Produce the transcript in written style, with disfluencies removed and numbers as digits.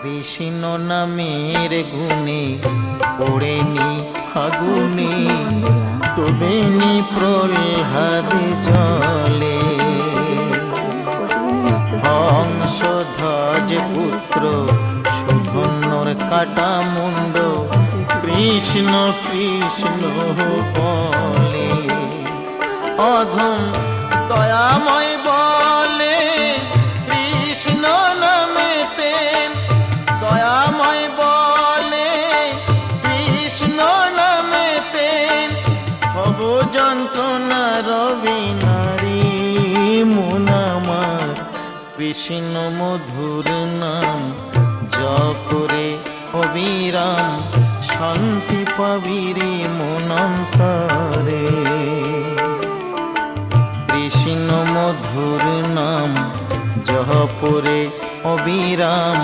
কৃষ্ণ নামের গুণে পড়েনি ফাগুনে, ডুবেনি প্রহ্লাদ জলে। হংসধ্বজ পুত্র সুধন্বর কাটা মুন্ড, কৃষ্ণ কৃষ্ণ বলে। অধম দয়াময় বলে কৃষ্ণ নামেতে, দয়াময় বলে কৃষ্ণ নামেতে, ভব যন্ত্রণার বিনারী মন আমার। কৃষ্ণ মধুর নাম জপরে অবিরাম, শান্তি পাবিরে মন অন্তরে। কৃষ্ণ মধুর নাম জপরে অবিরাম,